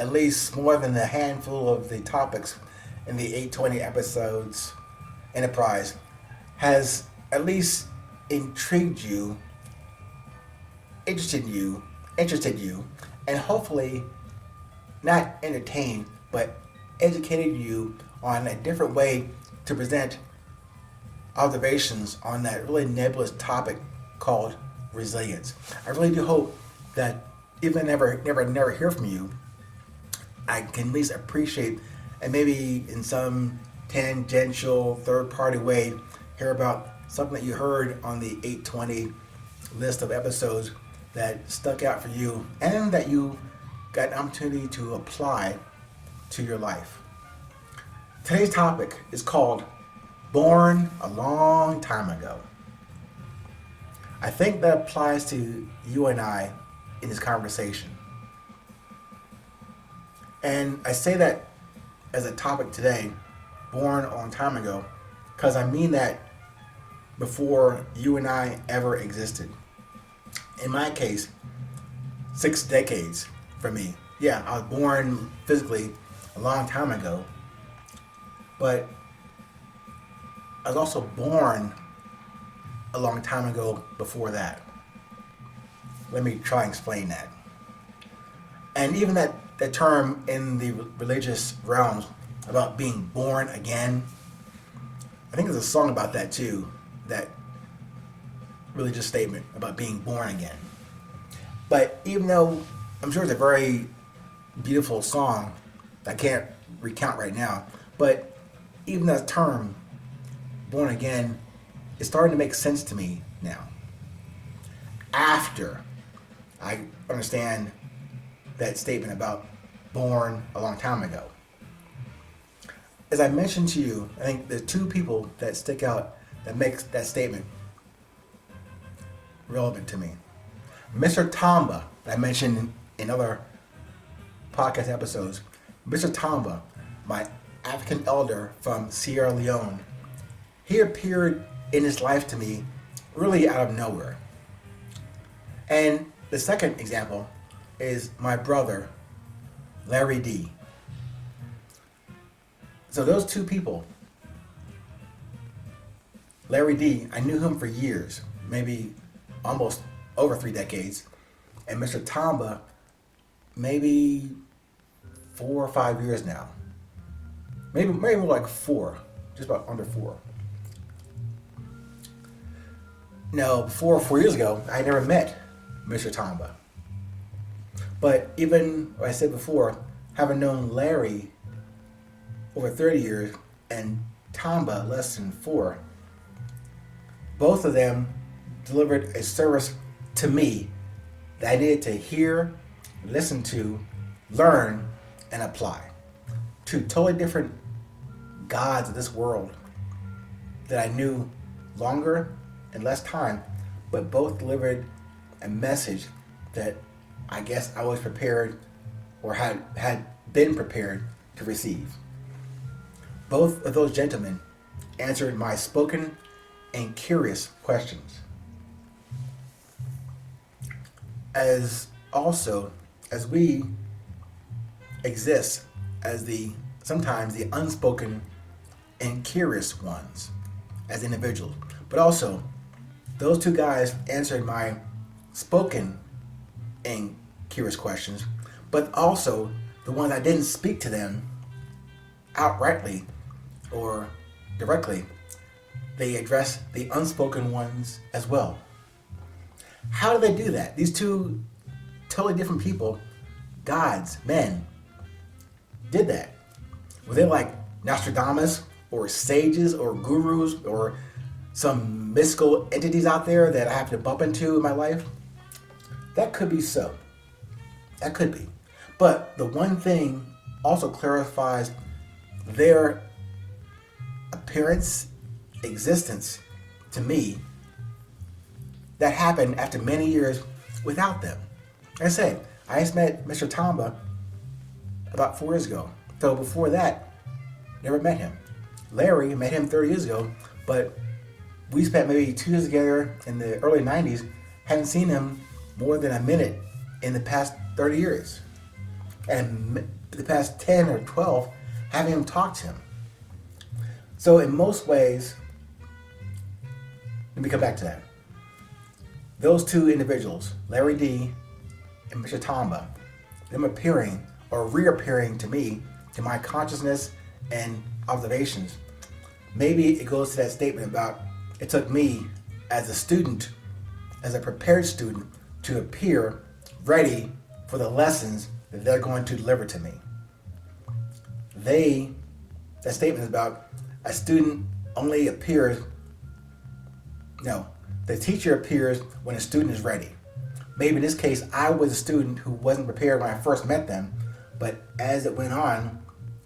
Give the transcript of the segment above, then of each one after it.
at least more than a handful of the topics in the 820 episodes enterprise has at least intrigued you, interested you, and hopefully not entertained, but educated you on a different way to present observations on that really nebulous topic called resilience. I really do hope that even never hear from you, I can at least appreciate and maybe in some tangential third-party way hear about something that you heard on the 820 list of episodes that stuck out for you and that you got an opportunity to apply to your life. Today's topic is called Born a Long Time Ago. I think that applies to you and I in this conversation. And I say that as a topic today, born a long time ago, because I mean that before you and I ever existed. In my case, 6 decades for me. Yeah, I was born physically a long time ago, but I was also born a long time ago before that. Let me try and explain that. And even that term in the religious realms about being born again, I think there's a song about that too, that religious statement about being born again. But even though I'm sure it's a very beautiful song that I can't recount right now, but even that term, born again, is starting to make sense to me now. After I understand that statement about born a long time ago. As I mentioned to you, I think there's 2 people that stick out that makes that statement relevant to me. Mr. Tamba, that I mentioned in other podcast episodes. Mr. Tamba, my African elder from Sierra Leone, he appeared in his life to me really out of nowhere. And the second example is my brother, Larry D. So those 2 people, Larry D, I knew him for years, maybe almost over 3 decades, and Mr. Tamba, maybe 4 or 5 years now. Maybe more like 4, just about under 4. Now, before 4 years ago, I never met Mr. Tamba. But even, like I said before, having known Larry over 30 years and Tamba less than 4, both of them delivered a service to me that I needed to hear, listen to, learn, and apply. 2 totally different gods of this world that I knew longer and less time, but both delivered a message that I guess I was prepared or had been prepared to receive. Both of those gentlemen answered my spoken and curious questions. As we exist as sometimes the unspoken and curious ones as individuals, but also those 2 guys answered my spoken and curious questions, but also the ones I didn't speak to them outrightly or directly. They addressed the unspoken ones as well. How do they do that? These 2 totally different people, gods, men, did that. Were they like Nostradamus or sages or gurus or some mystical entities out there that I have to bump into in my life? That could be so. That could be. But the one thing also clarifies their appearance, existence to me that happened after many years without them. Like I said, I just met Mr. Tamba about 4 years ago. So before that, never met him. Larry, met him 30 years ago, but we spent maybe 2 years together in the early 90s. Haven't seen him more than a minute in the past 30 years. and the past 10 or 12 haven't even talked to him. So in most ways, let me come back to that. Those two individuals, Larry D and Mr. Tamba, them appearing or reappearing to me, to my consciousness and observations, maybe it goes to that statement about it took me as a student, as a prepared student, to appear ready for the lessons that they're going to deliver to me. That statement is about a student only appears, no, the teacher appears when a student is ready. Maybe in this case, I was a student who wasn't prepared when I first met them, but as it went on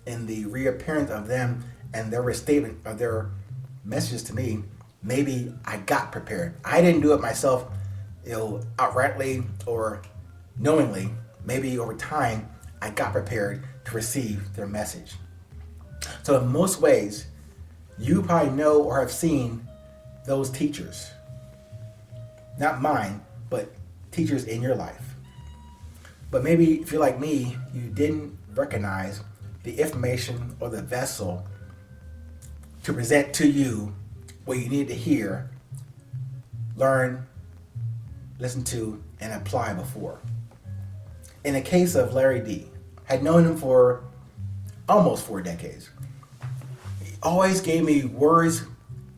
in the reappearance of them and their restatement of their messages to me, maybe I got prepared. I didn't do it myself, outrightly or knowingly. Maybe over time, I got prepared to receive their message. So in most ways, you probably know or have seen those teachers. Not mine, but teachers in your life. But maybe if you're like me, you didn't recognize the information or the vessel to present to you what you need to hear, learn, listen to, and apply before. In the case of Larry D, I had known him for almost 4 decades. He always gave me words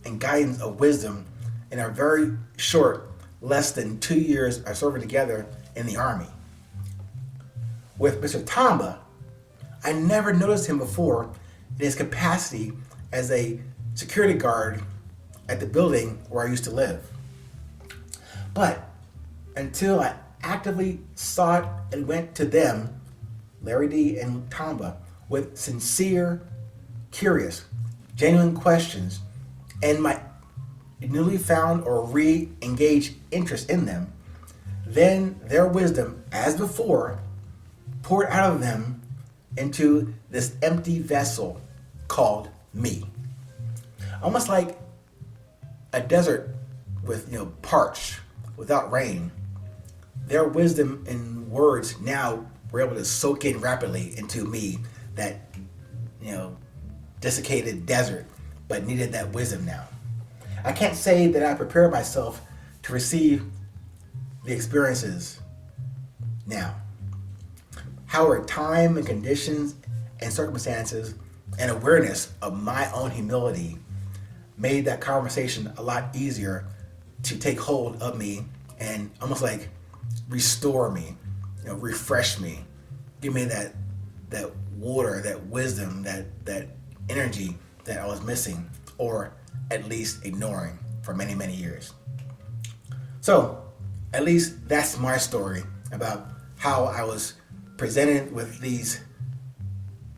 and guidance of wisdom in a very short, less than 2 years of serving together in the Army. With Mr. Tamba, I never noticed him before in his capacity as a security guard at the building where I used to live. But until I actively sought and went to them, Larry D and Tamba, with sincere, curious, genuine questions and my newly found or re-engaged interest in them, then their wisdom, as before, poured out of them into this empty vessel called me. Almost like a desert with, parched, without rain. Their wisdom and words now were able to soak in rapidly into me, that, desiccated desert, but needed that wisdom now. I can't say that I prepared myself to receive the experiences now. However, time and conditions and circumstances and awareness of my own humility made that conversation a lot easier to take hold of me and almost like restore me, refresh me, give me that water, that wisdom, that energy that I was missing, or at least ignoring for many, many years. So, at least that's my story about how I was presented with this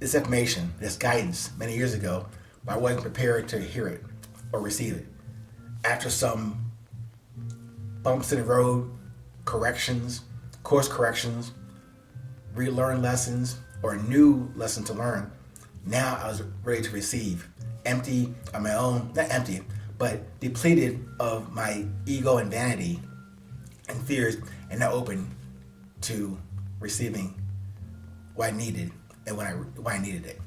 information, this guidance many years ago, but I wasn't prepared to hear it or receive it. After some bumps in the road, course corrections, relearn lessons, or new lesson to learn, now I was ready to receive, empty of my own, not empty, but depleted of my ego and vanity and fears, and now open to receiving what I needed and when I needed it.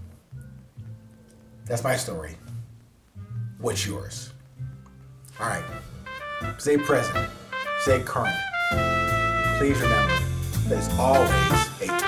That's my story. What's yours? All right. Stay present. Stay current. Please remember that it's always a